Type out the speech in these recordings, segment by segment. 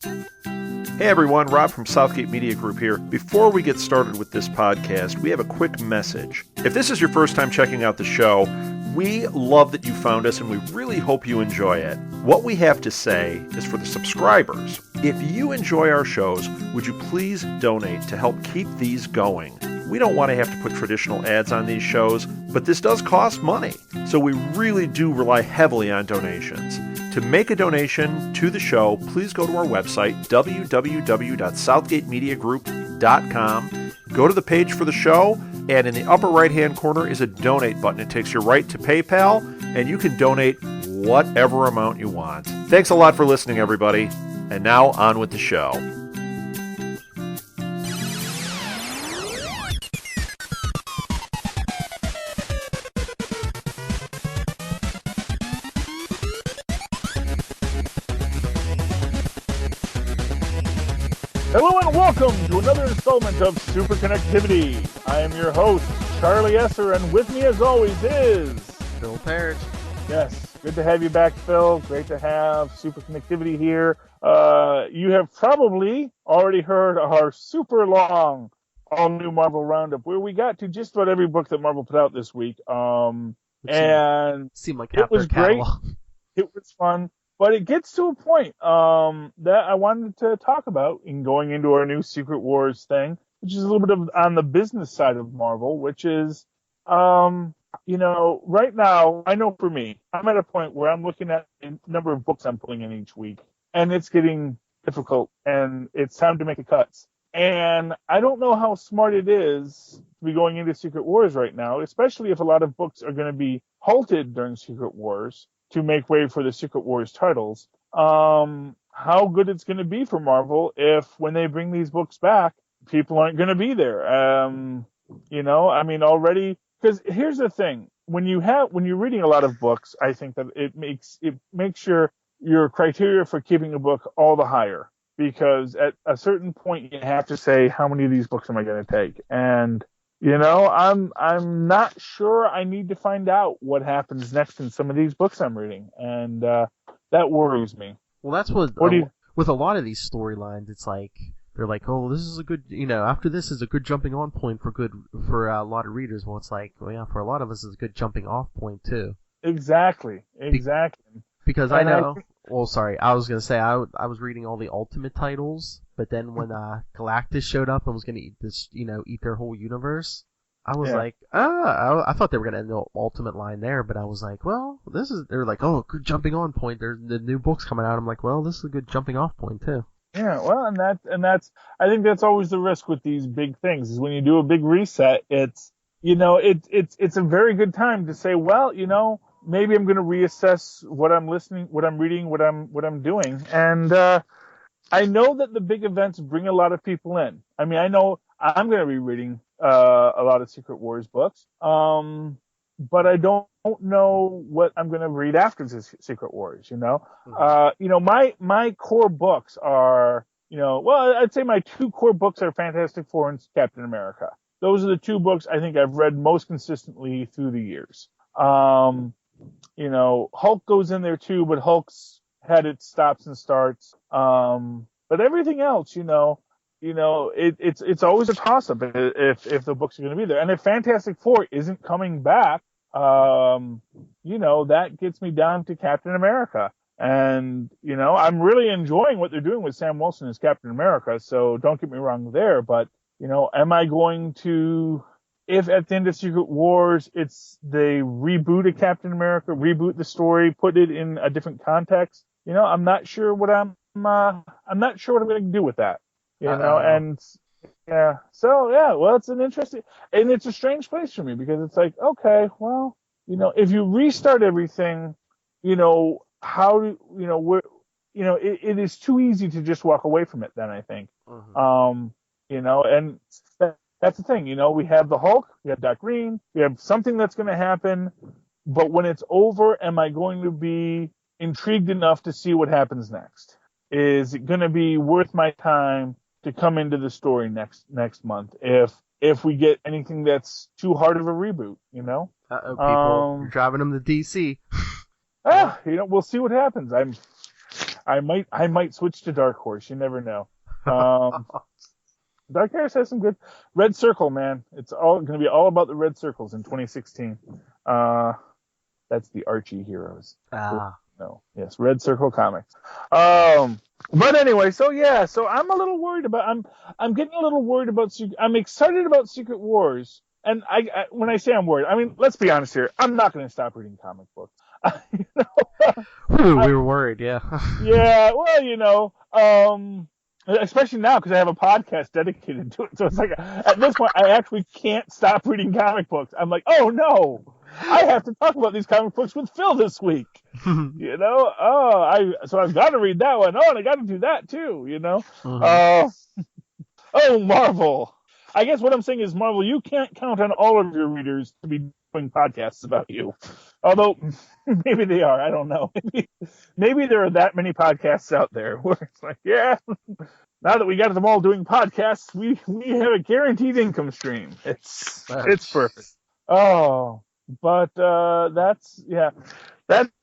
Hey everyone, Rob from Southgate Media Group here. Before we get started with this podcast, we have a quick message. If this is your first time checking out the show, we love that you found us and we really hope you enjoy it. What we have to say is for the subscribers. If you enjoy our shows, would you please donate to help keep these going? We don't want to have to put traditional ads on these shows, but this does cost money. So we really do rely heavily on donations. To make a donation to the show, please go to our website, www.southgatemediagroup.com. Go to the page for the show, and in the upper right-hand corner is a donate button. It takes you right to PayPal, and you can donate whatever amount you want. Thanks a lot for listening, everybody. And now, on with the show. Hello and welcome to another installment of SuperConnectivity. I am your host, Charlie Esser, and with me as always is... Phil Parrish. Yes, good to have you back, Phil. Great to have SuperConnectivity here. You have probably already heard our super long all-new Marvel Roundup, where we got to just about every book that Marvel put out this week. Seemed like it was great. It was fun. But it gets to a point that I wanted to talk about in going into our new Secret Wars thing, which is a little bit of on the business side of Marvel, which is, right now, I know for me, I'm at a point where I'm looking at the number of books I'm pulling in each week, and it's getting difficult, and it's time to make a cuts. And I don't know how smart it is to be going into Secret Wars right now, especially if a lot of books are going to be halted during Secret Wars to make way for the Secret Wars titles. How good it's going to be for Marvel if when they bring these books back, people aren't going to be there. Already, because here's the thing. When you're reading a lot of books, I think that it makes your criteria for keeping a book all the higher, because at a certain point you have to say, how many of these books am I going to take? And I'm not sure. I need to find out what happens next in some of these books I'm reading, and that worries me. Well, that's with a lot of these storylines. It's like they're like, oh, this is a good, after this is a good jumping on point for a lot of readers. Well, it's like, well, yeah, for a lot of us, it's a good jumping off point too. Exactly. Because I know. Well, sorry, I was gonna say I was reading all the Ultimate titles, but then when Galactus showed up and was gonna eat their whole universe, I was like, I thought they were gonna end the Ultimate line there, but I was like, well, they're like, oh, good jumping on point. There's the new books coming out. I'm like, well, this is a good jumping off point too. Yeah, well, and that's I think that's always the risk with these big things is when you do a big reset, it's a very good time to say, well, maybe I'm going to reassess what I'm listening, what I'm reading, what I'm doing. And I know that the big events bring a lot of people in. I mean, I know I'm going to be reading a lot of Secret Wars books, but I don't know what I'm going to read after this Secret Wars. My core books are, I'd say my two core books are Fantastic Four and Captain America. Those are the two books I think I've read most consistently through the years. Hulk goes in there too, but Hulk's had its stops and starts. But everything else, it's always a toss-up if the books are going to be there. And if Fantastic Four isn't coming back, that gets me down to Captain America. And, I'm really enjoying what they're doing with Sam Wilson as Captain America. So don't get me wrong there, but, am I going to... If at the end of Secret Wars, they reboot a Captain America, reboot the story, put it in a different context, I'm not sure what I'm not sure what I'm going to do with that, and yeah, so yeah, well, it's an interesting, and it's a strange place for me because it's like, okay, well, if you restart everything, how do, it is too easy to just walk away from it then, I think, and that's the thing, we have the Hulk, we have Doc Green, we have something that's going to happen, but when it's over, am I going to be intrigued enough to see what happens next? Is it going to be worth my time to come into the story next month if we get anything that's too hard of a reboot, People, you're driving them to DC. We'll see what happens. I might switch to Dark Horse. You never know. Dark Horse has some good Red Circle, man. It's all going to be all about the Red Circles in 2016. That's the Archie heroes. No, yes, Red Circle Comics. But anyway, so I'm a little worried about. I'm getting a little worried about. I'm excited about Secret Wars, and I when I say I'm worried, I mean, let's be honest here. I'm not going to stop reading comic books. We were worried, yeah. Yeah, well, especially now because I have a podcast dedicated to it. So it's like at this point, I actually can't stop reading comic books. I'm like, oh no, I have to talk about these comic books with Phil this week. So I've got to read that one. Oh, and I got to do that too. Oh, Marvel. I guess what I'm saying is, Marvel, you can't count on all of your readers to be doing podcasts about you. Although, maybe they are. I don't know. Maybe there are that many podcasts out there where it's like, yeah, now that we got them all doing podcasts, we have a guaranteed income stream. It's perfect. Oh, but that's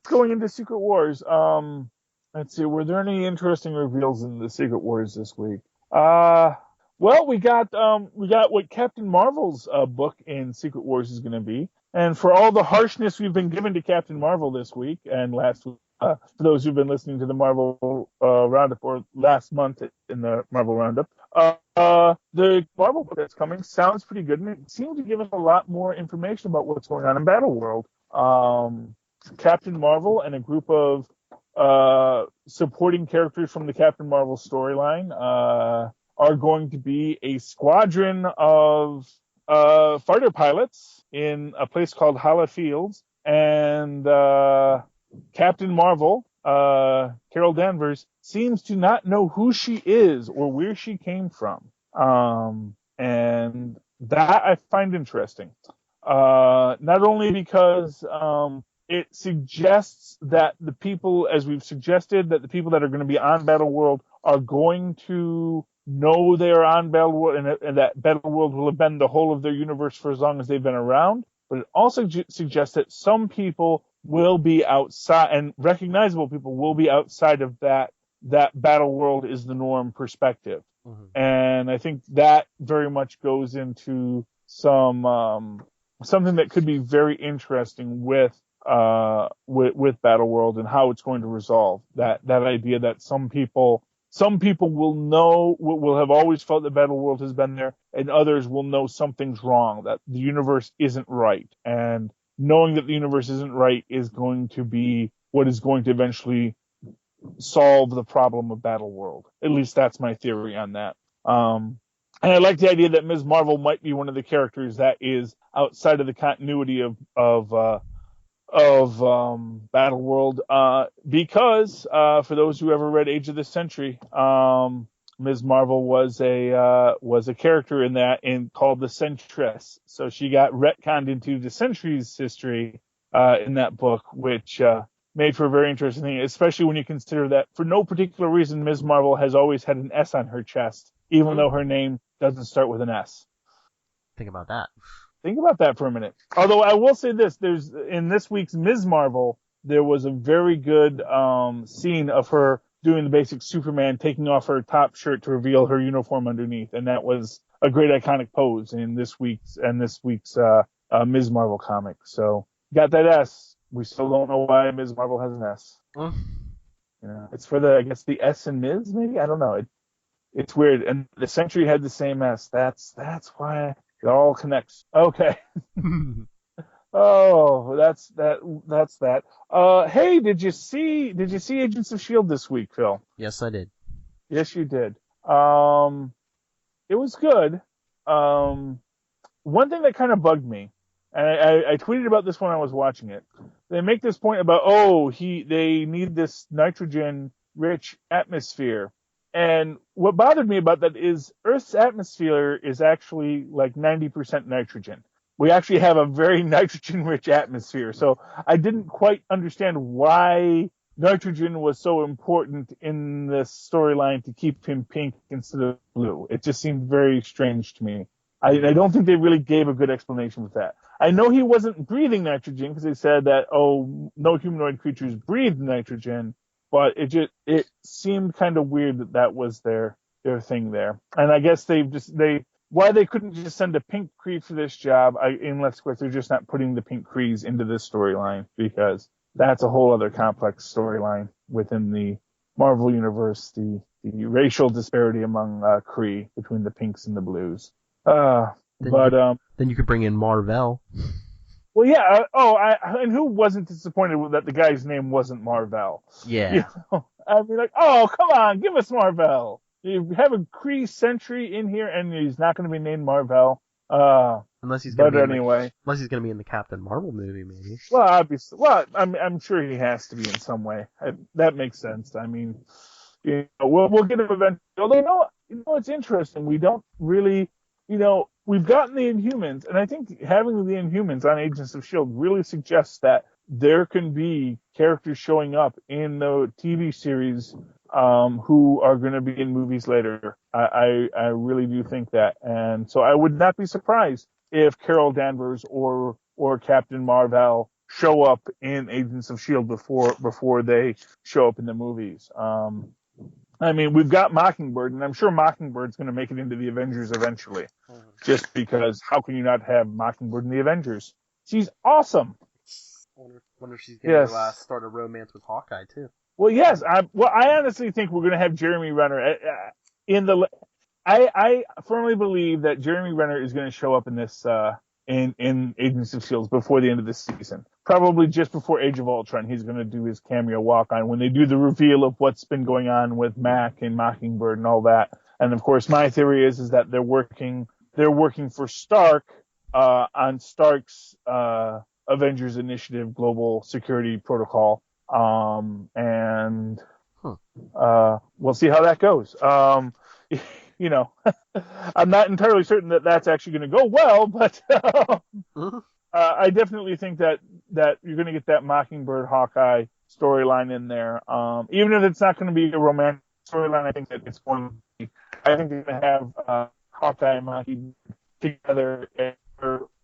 going into Secret Wars. Let's see. Were there any interesting reveals in the Secret Wars this week? Well, we got what Captain Marvel's book in Secret Wars is going to be, and for all the harshness we've been given to Captain Marvel this week and last week, for those who've been listening to the Marvel Roundup or last month in the Marvel Roundup, the Marvel book that's coming sounds pretty good, and it seems to give us a lot more information about what's going on in Battleworld. Captain Marvel and a group of supporting characters from the Captain Marvel storyline are going to be a squadron of fighter pilots in a place called Hala Fields, and Captain Marvel, Carol Danvers, seems to not know who she is or where she came from, and that I find interesting. Not only because it suggests that the people, as we've suggested, that the people that are going to be on Battleworld are going to know they're on Battleworld, and that Battleworld will have been the whole of their universe for as long as they've been around. But it also suggests that some people will be outside, and recognizable people will be outside of that Battleworld is the norm perspective. Mm-hmm. And I think that very much goes into something that could be very interesting with Battleworld and how it's going to resolve that idea that some people will have always felt that Battleworld has been there, and others will know something's wrong, that the universe isn't right. And knowing that the universe isn't right is going to be what is going to eventually solve the problem of Battleworld. At least that's my theory on that. And I like the idea that Ms. Marvel might be one of the characters that is outside of the continuity of Battleworld, because for those who ever read Age of the Sentry, Ms. Marvel was a character in that called the Sentress. So she got retconned into the Sentry's history in that book, which made for a very interesting thing, especially when you consider that for no particular reason Ms. Marvel has always had an S on her chest, even though her name doesn't start with an S. Think about that. Think about that for a minute. Although I will say this, in this week's Ms. Marvel, there was a very good scene of her doing the basic Superman, taking off her top shirt to reveal her uniform underneath, and that was a great iconic pose in this week's Ms. Marvel comic. So got that S. We still don't know why Ms. Marvel has an S. It's for the S in Ms. Maybe, I don't know. It's weird, and the Sentry had the same S. That's why. It all connects. Okay. Oh, that's that. Hey, did you see Agents of S.H.I.E.L.D. this week, Phil? Yes, I did. Yes, you did. It was good. One thing that kind of bugged me, and I tweeted about this when I was watching it. They make this point about, they need this nitrogen-rich atmosphere. And what bothered me about that is Earth's atmosphere is actually like 90% nitrogen. We actually have a very nitrogen-rich atmosphere. So I didn't quite understand why nitrogen was so important in this storyline to keep him pink instead of blue. It just seemed very strange to me. I don't think they really gave a good explanation with that. I know he wasn't breathing nitrogen because they said that, no humanoid creatures breathe nitrogen. but it seemed kind of weird that was their thing there. And I guess why they couldn't just send a pink Kree for this job, unless of course they're just not putting the pink Krees into this storyline, because that's a whole other complex storyline within the Marvel universe, the racial disparity among Kree between the pinks and the blues. Then you could bring in Marvel. Well, yeah. And who wasn't disappointed that the guy's name wasn't Marvel? Yeah. You know? I'd be like, oh, come on, give us Marvel. You have a Kree sentry in here, and he's not going to be named Marvel. Unless he's going to be unless he's going to be in the Captain Marvel movie, maybe. Well, obviously, I'm sure he has to be in some way. That makes sense. I mean, we'll get him eventually. Although, it's interesting. We don't really, we've gotten the Inhumans, and I think having the Inhumans on Agents of S.H.I.E.L.D. really suggests that there can be characters showing up in the TV series who are going to be in movies later. I really do think that. And so I would not be surprised if Carol Danvers or Captain Marvel show up in Agents of S.H.I.E.L.D. before they show up in the movies. I mean, we've got Mockingbird, and I'm sure Mockingbird's going to make it into the Avengers eventually. Just because how can you not have Mockingbird in the Avengers? She's awesome. Wonder if she's going to start a romance with Hawkeye, too. Well, yes. I honestly think we're going to have Jeremy Renner I firmly believe that Jeremy Renner is going to show up in this in Agents of S.H.I.E.L.D. before the end of this season. Probably just before Age of Ultron, he's going to do his cameo walk-on when they do the reveal of what's been going on with Mac and Mockingbird and all that. And of course, my theory is that they're working for Stark on Stark's Avengers Initiative Global Security Protocol. And we'll see how that goes. I'm not entirely certain that that's actually going to go well, but I definitely think that you're going to get that Mockingbird Hawkeye storyline in there. Even if it's not going to be a romantic storyline, I think that it's going to be. I think they're going to have Hawkeye and Mockingbird together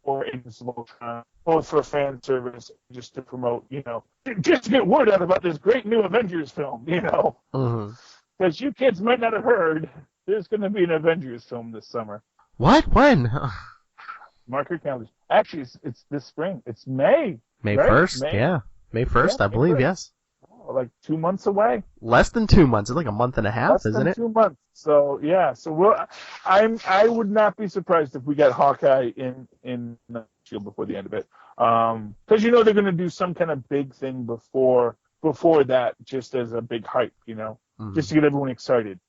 or Agents of Ultron, both for fan service, just to promote, just to get word out about this great new Avengers film, because you kids might not have heard. There's going to be an Avengers film this summer. What? When? Mark your calendars. Actually, it's this spring. It's May. May right? 1st? Yeah. May 1st, I believe, yes. Oh, like 2 months away. Less than 2 months. It's like a month and a half, isn't it? Less than 2 months. So, yeah. So, I would not be surprised if we got Hawkeye in S.H.I.E.L.D. before the end of it. Because, they're going to do some kind of big thing before that, just as a big hype, just to get everyone excited.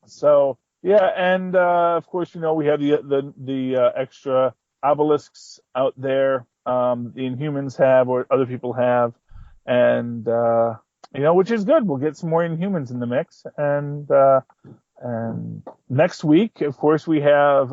So yeah, and of course, we have the extra obelisks out there. The Inhumans have, or other people have, and which is good. We'll get some more Inhumans in the mix, and next week, of course, we have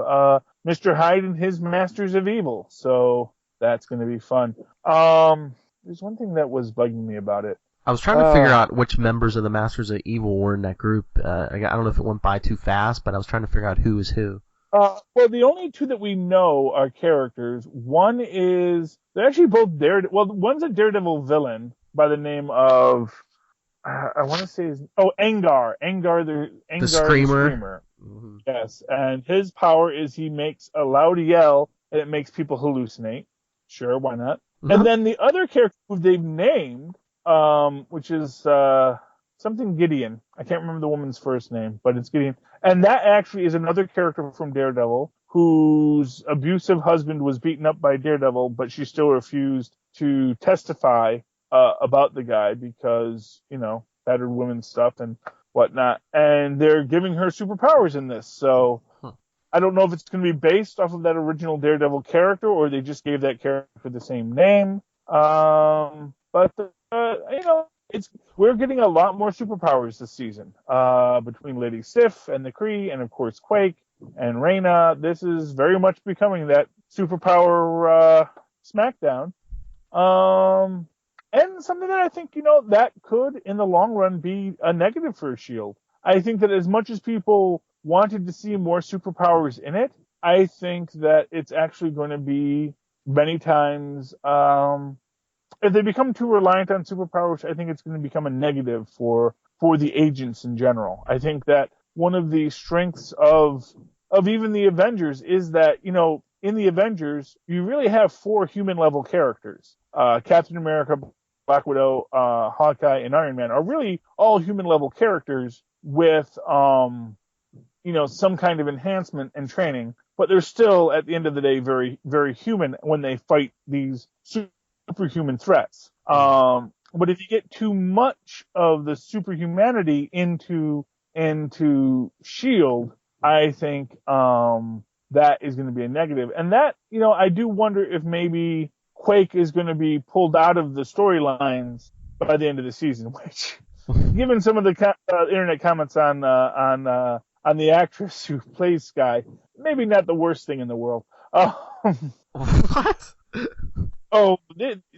Mr. Hyde and his Masters of Evil. So that's going to be fun. There's one thing that was bugging me about it. I was trying to figure out which members of the Masters of Evil were in that group. I don't know if it went by too fast, but I was trying to figure out who is who. Well, the only two that we know are characters. One is, they're actually both Daredevil. Well, one's a Daredevil villain by the name of, I want to say Angar. Angar the Screamer. Mm-hmm. Yes, and his power is he makes a loud yell and it makes people hallucinate. Sure, why not? Mm-hmm. And then the other character who they've named, which is something Gideon. I can't remember the woman's first name, but it's Gideon. And that actually is another character from Daredevil whose abusive husband was beaten up by Daredevil, but she still refused to testify about the guy because, battered women stuff and whatnot. And they're giving her superpowers in this. So I don't know if it's going to be based off of that original Daredevil character or they just gave that character the same name. But we're getting a lot more superpowers this season. Between Lady Sif and the Kree, and of course Quake and Reyna, this is very much becoming that superpower SmackDown. And something that I think that could, in the long run, be a negative for S.H.I.E.L.D. I think that as much as people wanted to see more superpowers in it, I think that it's actually going to be many times if they become too reliant on superpowers, I think it's going to become a negative for the agents in general. I think that one of the strengths of even the Avengers is that, in the Avengers, you really have 4 human level characters. Captain America, Black Widow, Hawkeye, and Iron Man are really all human level characters with, some kind of enhancement and training, but they're still, at the end of the day, very, very human when they fight these superhuman threats. But if you get too much of the superhumanity into SHIELD, I think that is going to be a negative. And that, I do wonder if maybe Quake is going to be pulled out of the storylines by the end of the season, which, given some of the internet comments on the actress who plays Skye, maybe not the worst thing in the world. What? Oh,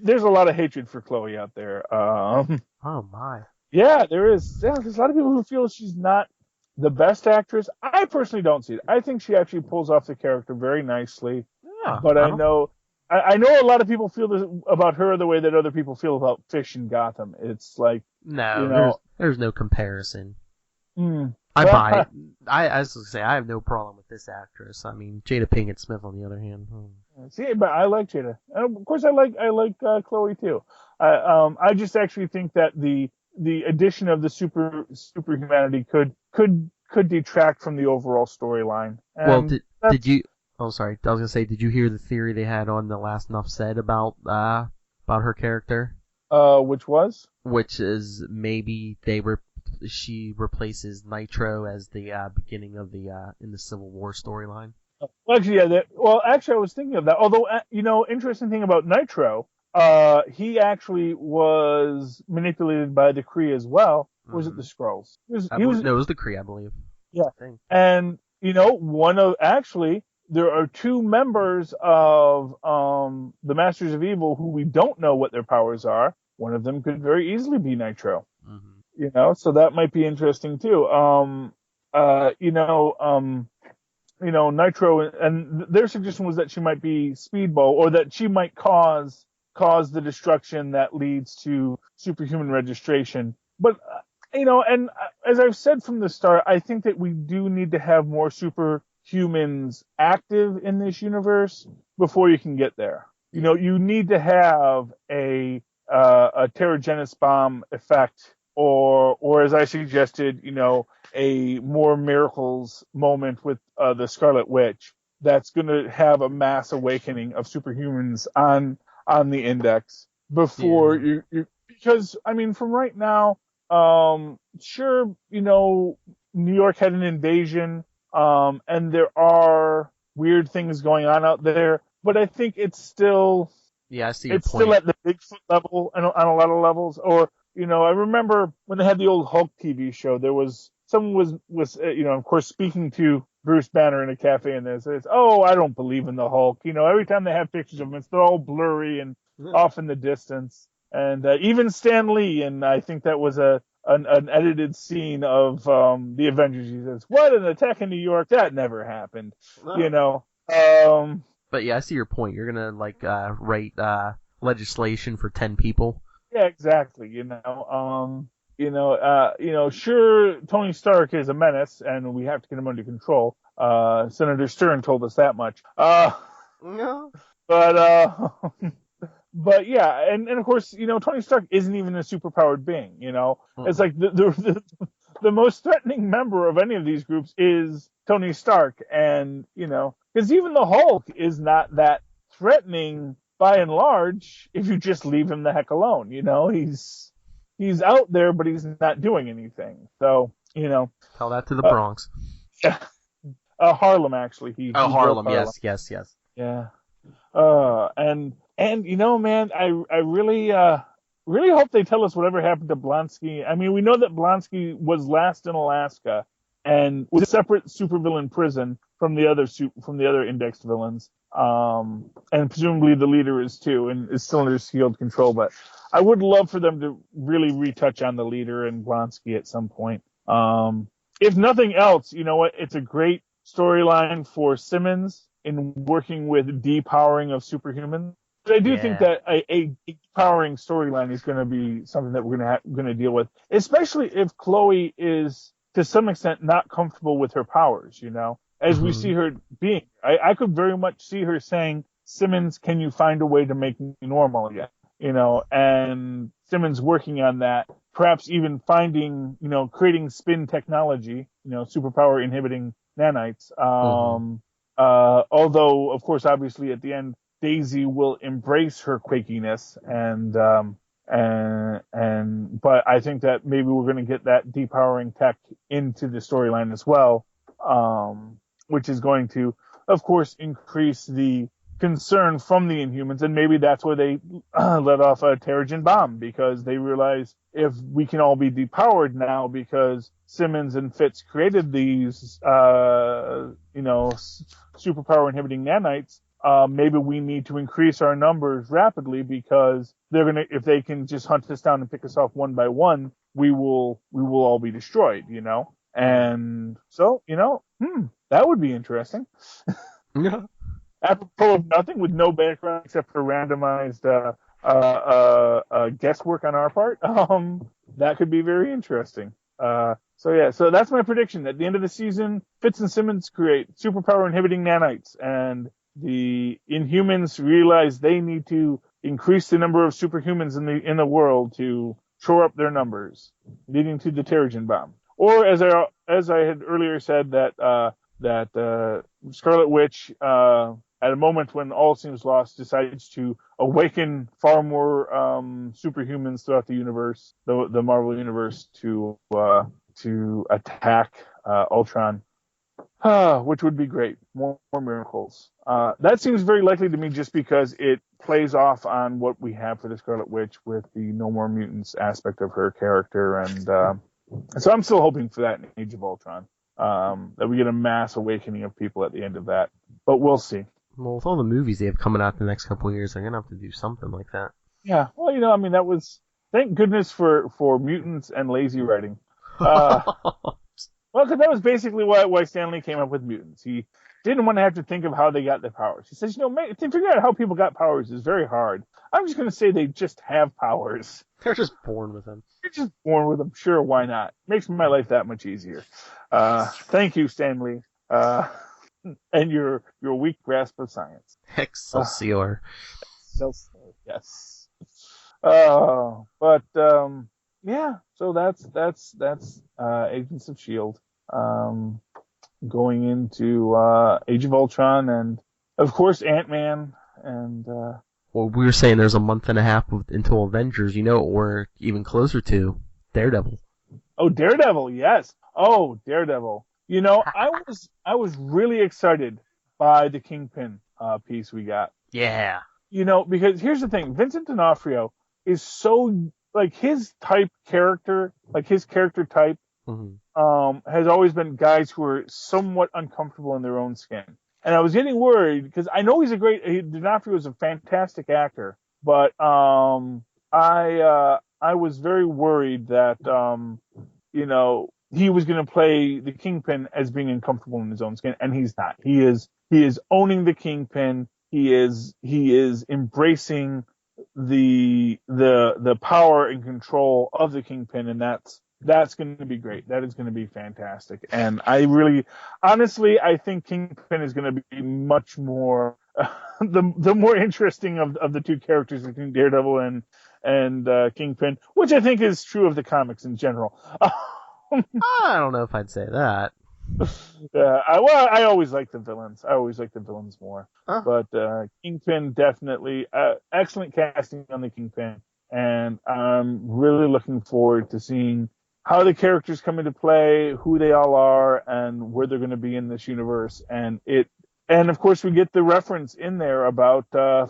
there's a lot of hatred for Chloe out there. Oh my. Yeah, there is. Yeah, there's a lot of people who feel she's not the best actress. I personally don't see it. I think she actually pulls off the character very nicely. Yeah, but I know a lot of people feel this about her the way that other people feel about Fish and Gotham. It's like, no, there's no comparison. I Well, buy it. I was going to say, I have no problem with this actress. I mean, Jada Pinkett Smith, on the other hand. See, but I like Jada. And of course, I like Chloe too. I just actually think that the addition of the superhumanity could detract from the overall storyline. Well, did you? Oh, sorry. I was gonna say, did you hear the theory they had on the last Enough Said about her character? Which was? Which is maybe she replaces Nitro as the beginning of the in the Civil War storyline. Well, actually, yeah. I was thinking of that. Although, interesting thing about Nitro, he actually was manipulated by the Kree as well. Or was it the Skrulls? No, it was the Kree, I believe. Yeah. And, there are 2 members of the Masters of Evil who we don't know what their powers are. One of them could very easily be Nitro. Mm-hmm. So that might be interesting too. Nitro, and their suggestion was that she might be Speedball, or that she might cause the destruction that leads to superhuman registration. But, and as I've said from the start, I think that we do need to have more superhumans active in this universe before you can get there. You need to have a Terrigenis bomb effect, or as I suggested, a more miracles moment with the Scarlet Witch that's going to have a mass awakening of superhumans on the Index before you because from right now, sure, New York had an invasion, and there are weird things going on out there, but I think it's still I see your point. Still at the Bigfoot level on a lot of levels. Or I remember when they had the old Hulk TV show, there was someone was of course speaking to Bruce Banner in a cafe, and they says, "Oh, I don't believe in the Hulk." Every time they have pictures of him, they're all blurry and off in the distance. And even Stan Lee, and I think that was an edited scene of the Avengers. He says, "What, an attack in New York? That never happened." No. But yeah, I see your point. You're gonna write legislation for 10 people. Yeah, exactly. Sure, Tony Stark is a menace, and we have to get him under control. Senator Stern told us that much. No. But yeah, and of course, Tony Stark isn't even a superpowered being. It's like the most threatening member of any of these groups is Tony Stark, and because even the Hulk is not that threatening by and large if you just leave him the heck alone. He's out there, but he's not doing anything. So tell that to the Bronx. Yeah, Harlem actually. Harlem. Yes. Yeah. And man, I really hope they tell us whatever happened to Blonsky. I mean, we know that Blonsky was last in Alaska and was a separate supervillain prison from the other indexed villains. And presumably the leader is too, and is still under SHIELD control. But I would love for them to really retouch on the leader and Blonsky at some point. If nothing else, you know what? It's a great storyline for Simmons in working with depowering of superhumans. But I do think Yeah. that a powering storyline is going to be something that we're going to deal with, especially if Chloe is to some extent not comfortable with her powers. As we Hmm. see her being, I could very much see her saying, "Simmons, can you find a way to make me normal again?" And Simmons working on that, perhaps even finding, creating spin technology, superpower inhibiting nanites. Hmm. Although, of course, obviously at the end, Daisy will embrace her quakiness but I think that maybe we're going to get that depowering tech into the storyline as well, which is going to, of course, increase the concern from the Inhumans, and maybe that's where they let off a Terrigen bomb, because they realize if we can all be depowered now because Simmons and Fitz created these, superpower inhibiting nanites, maybe we need to increase our numbers rapidly, because if they can just hunt us down and pick us off one by one, we will all be destroyed, Hmm. And so, that would be interesting. Yeah. Apropos of nothing, with no background except for randomized guesswork on our part, that could be very interesting. So that's my prediction. At the end of the season, Fitz and Simmons create superpower inhibiting nanites, and the Inhumans realize they need to increase the number of superhumans in the world to shore up their numbers, leading to the Terrigen bomb. Or as I had earlier said, that Scarlet Witch, at a moment when all seems lost, decides to awaken far more superhumans throughout the universe, the Marvel universe, to attack Ultron, which would be great. More miracles. That seems very likely to me, just because it plays off on what we have for the Scarlet Witch with the No More Mutants aspect of her character, and so I'm still hoping for that in Age of Ultron. That we get a mass awakening of people at the end of that, but we'll see. Well, with all the movies they have coming out the next couple of years, they're gonna have to do something like that. Yeah, well, I mean, that was, thank goodness for mutants and lazy writing. Uh, well, because that was basically why Stanley came up with mutants. He didn't want to have to think of how they got their powers. He says, to figure out how people got powers is very hard. I'm just going to say they just have powers. They're just born with them. You're just born with them. Sure, why not? Makes my life that much easier. Thank you, Stanley, and your weak grasp of science. Excelsior. So, yes. But yeah. So that's Agents of Shield. Going into Age of Ultron, and of course Ant-Man, and Well, we were saying there's a month and a half until Avengers. You know what we're even closer to? Daredevil. Daredevil. Yes. Oh, Daredevil. I was really excited by the Kingpin piece we got. Yeah. Because here's the thing, Vincent D'Onofrio is so, like, his character type, has always been guys who are somewhat uncomfortable in their own skin. And I was getting worried, because I know D'Onofrio is a fantastic actor, but I was very worried that he was going to play the Kingpin as being uncomfortable in his own skin, and he's not. He is owning the Kingpin. He is embracing the power and control of the Kingpin, and that's going to be great. That is going to be fantastic. And honestly, I think Kingpin is going to be much more the more interesting of the two characters between Daredevil and Kingpin, which I think is true of the comics in general. I don't know if I'd say that. I always like the villains. I always like the villains more. Huh? But Kingpin, definitely excellent casting on the Kingpin, and I'm really looking forward to seeing how the characters come into play, who they all are, and where they're going to be in this universe. And of course, we get the reference in there about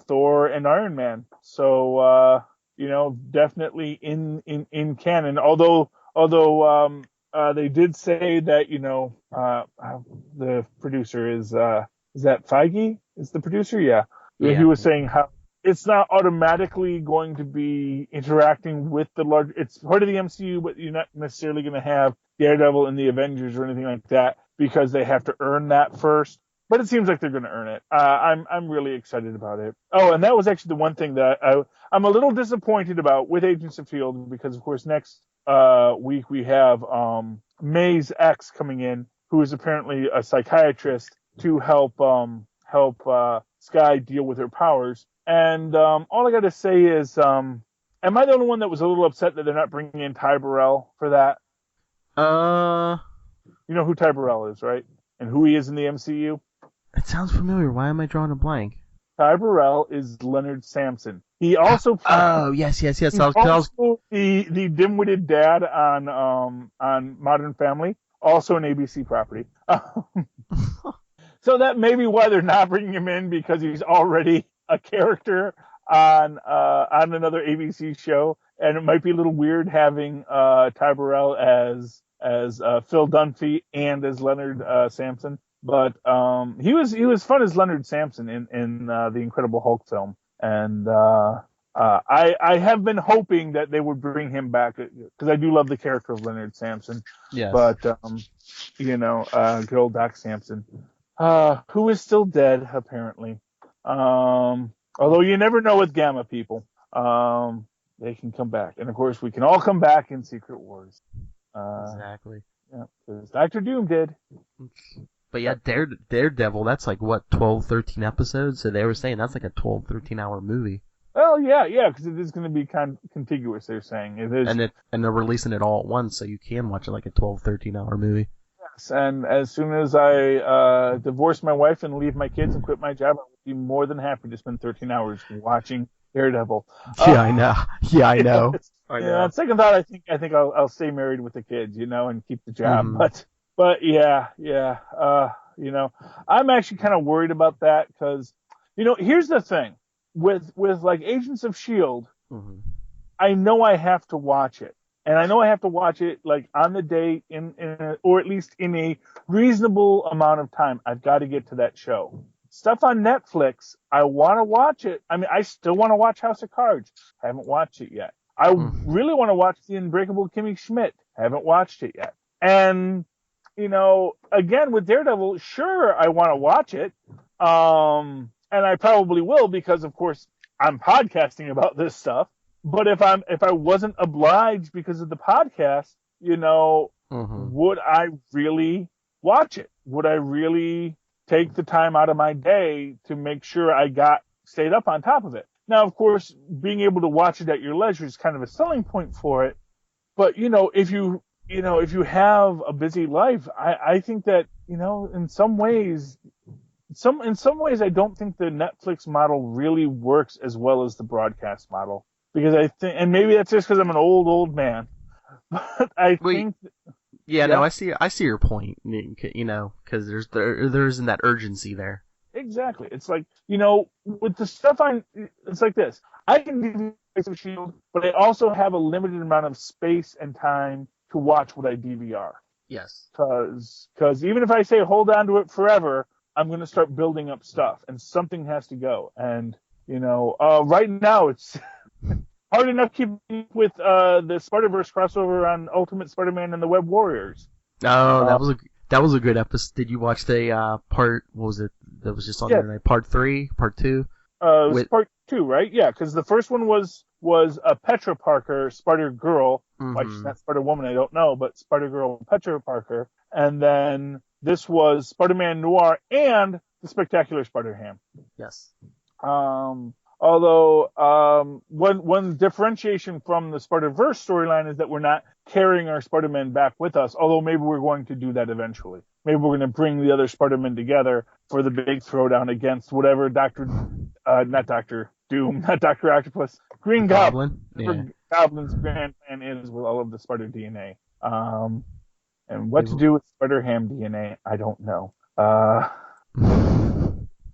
Thor and Iron Man. So definitely in canon. Although they did say that the producer is that Feige is the producer? Yeah. Yeah. He was saying how it's not automatically going to be interacting with the large. It's part of the MCU, but you're not necessarily going to have Daredevil in the Avengers or anything like that, because they have to earn that first but it seems like they're going to earn it. I'm really excited about it. Oh, and that was actually the one thing that I'm a little disappointed about with Agents of Shield, because of course next week we have May's ex coming in, who is apparently a psychiatrist to help Sky deal with her powers. And all I got to say is, am I the only one that was a little upset that they're not bringing in Ty Burrell for that? You know who Ty Burrell is, right? And who he is in the MCU? It sounds familiar. Why am I drawing a blank? Ty Burrell is Leonard Samson. He also yes. he's also the dim-witted dad on Modern Family, also an ABC property. So that may be why they're not bringing him in, because he's already a character on another ABC show, and it might be a little weird having Ty Burrell as Phil Dunphy and as Leonard Samson. But he was fun as Leonard Samson in the Incredible Hulk film, and I have been hoping that they would bring him back, because I do love the character of Leonard Samson. Yes. But good old Doc Samson, who is still dead apparently. Although you never know with Gamma people, they can come back, and of course we can all come back in Secret Wars. Exactly. Yeah, because Dr. Doom did. But yeah, Daredevil, that's like, what, 12, 13 episodes? So they were saying that's like a 12, 13-hour movie. Well, yeah, because it is going to be kind of contiguous, they're saying. It is. And they're releasing it all at once, so you can watch it like a 12, 13-hour movie. Yes, and as soon as I divorce my wife and leave my kids and quit my job, I will be more than happy to spend 13 hours watching Daredevil. Yeah, I know. Yeah, I know. On second thought, I think I'll stay married with the kids, and keep the job. But yeah. I'm actually kind of worried about that, because, here's the thing with like Agents of Shield. Mm-hmm. I know I have to watch it, and I know I have to watch it like on the day or at least in a reasonable amount of time. I've got to get to that show. Stuff on Netflix, I want to watch it. I mean, I still want to watch House of Cards. I haven't watched it yet. I really want to watch The Unbreakable Kimmy Schmidt. Haven't watched it yet. And, again, with Daredevil, sure, I want to watch it. And I probably will, because, of course, I'm podcasting about this stuff. But if I wasn't obliged because of the podcast, would I really watch it? Would I really take the time out of my day to make sure I stayed up on top of it? Now, of course, being able to watch it at your leisure is kind of a selling point for it. But, if you have a busy life, I think that, in some ways, I don't think the Netflix model really works as well as the broadcast model. Because I think, and maybe that's just because I'm an old man, but think. Yeah, no, I see your point, because there isn't that urgency there. Exactly. It's like, with the stuff it's like this. I can do Agents of Shield, but I also have a limited amount of space and time to watch what I DVR. Yes. Because even if I say hold on to it forever, I'm going to start building up stuff, and something has to go. And, right now it's hard enough keeping with the Spider-Verse crossover on Ultimate Spider-Man and the Web Warriors. Oh, that was a good episode. Did you watch the part? What was it? That was just on there. Part 3, part 2. It was part 2, right? Yeah, because the first one was a Petra Parker Spider Girl. Mm-hmm. Why she's not Spider Woman, I don't know, but Spider Girl Petra Parker. And then this was Spider-Man Noir and the Spectacular Spider-Ham. Yes. Although one differentiation from the Spider-Verse storyline is that we're not carrying our Spider-Man back with us, although maybe we're going to do that eventually. Maybe we're going to bring the other Spider-Men together for the big throwdown against whatever not Dr. Doom, not Dr. Octopus, Green Goblin. Yeah. Goblin's grand plan is with all of the Spider DNA. And what to do with Spider-Ham DNA, I don't know.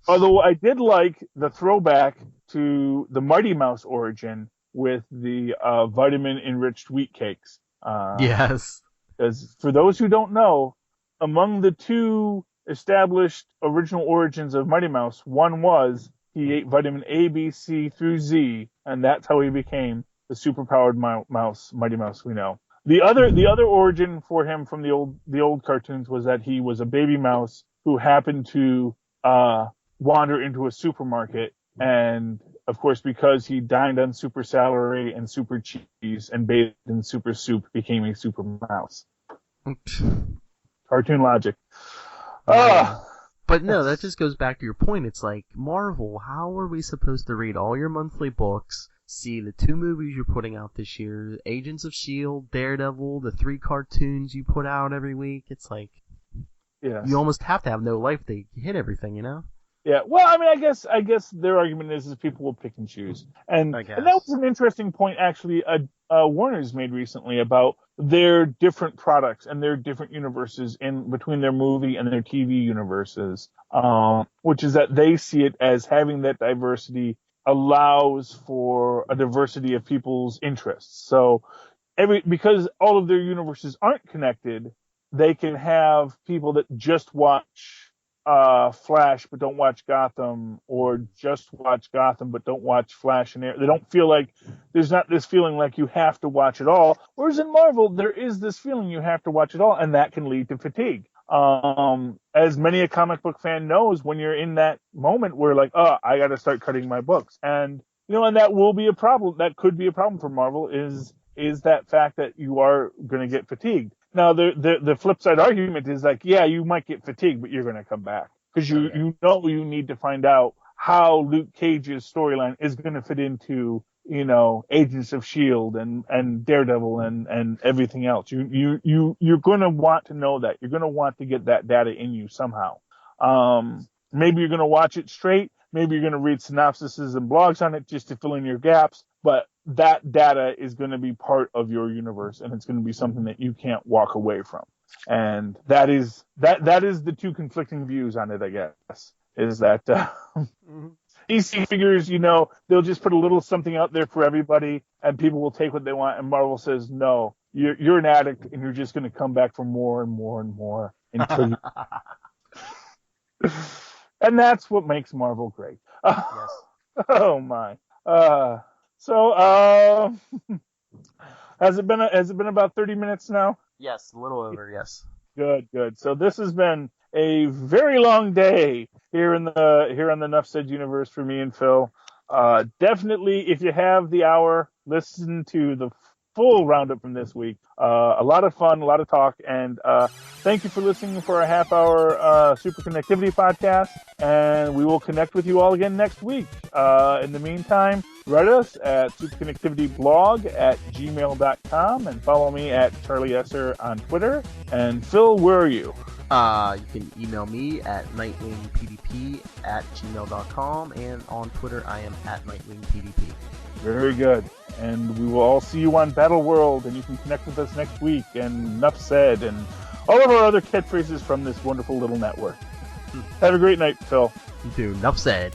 Although I did like the throwback to the Mighty Mouse origin with the vitamin-enriched wheat cakes. Yes. Because for those who don't know, among the two established original origins of Mighty Mouse, one was he ate vitamin A, B, C through Z, and that's how he became the superpowered mouse, Mighty Mouse we know. The other origin for him from the old cartoons was that he was a baby mouse who happened to wander into a supermarket, and of course, because he dined on super celery and super cheese and bathed in super soup, became a super mouse. Cartoon logic. But no, that just goes back to your point. It's like, Marvel, how are we supposed to read all your monthly books, see the 2 movies you're putting out this year, Agents of S.H.I.E.L.D., Daredevil, the 3 cartoons you put out every week? It's like, you almost have to have no life to hit everything, you know? Yeah, well, I mean, I guess their argument is people will pick and choose, and that was an interesting point actually. Warner's made recently about their different products and their different universes in between their movie and their TV universes, which is that they see it as having that diversity allows for a diversity of people's interests. So because all of their universes aren't connected, they can have people that just watch Flash but don't watch Gotham, or just watch Gotham but don't watch Flash and Arrow. They don't feel like there's not this feeling like you have to watch it all. Whereas in Marvel, there is this feeling you have to watch it all, and that can lead to fatigue. As many a comic book fan knows, when you're in that moment where like, I got to start cutting my books, and and that will be a problem. That could be a problem for Marvel. Is that fact that you are going to get fatigued. Now, the flip side argument is like, yeah, you might get fatigued, but you're going to come back. Because you know you need to find out how Luke Cage's storyline is going to fit into, Agents of S.H.I.E.L.D. and Daredevil and everything else. You're going to want to know that. You're going to want to get that data in you somehow. Maybe you're going to watch it straight. Maybe you're going to read synopsises and blogs on it just to fill in your gaps. But that data is going to be part of your universe, and it's going to be something that you can't walk away from. And that is the 2 conflicting views on it, I guess, is that DC figures, they'll just put a little something out there for everybody, and people will take what they want. And Marvel says, no, you're an addict, and you're just going to come back for more and more and more until you... And that's what makes Marvel great. Yes. Oh my. So has it been about 30 minutes now? Yes, a little over, yes. Good. So this has been a very long day here on the Nuff Said universe for me and Phil. Definitely, if you have the hour, listen to the full roundup from this week. A lot of fun, a lot of talk, and thank you for listening for our half-hour SuperConnectivity podcast, and we will connect with you all again next week. In the meantime, write us at superconnectivityblog@gmail.com and follow me at Charlie Esser on Twitter. And Phil, where are you? You can email me at nightwingpdp@gmail.com, and on Twitter I am at nightwingpdp. Very good. And we will all see you on Battle World, and you can connect with us next week, and Nuff Said, and all of our other catchphrases from this wonderful little network. Have a great night, Phil. You too. Nuff Said.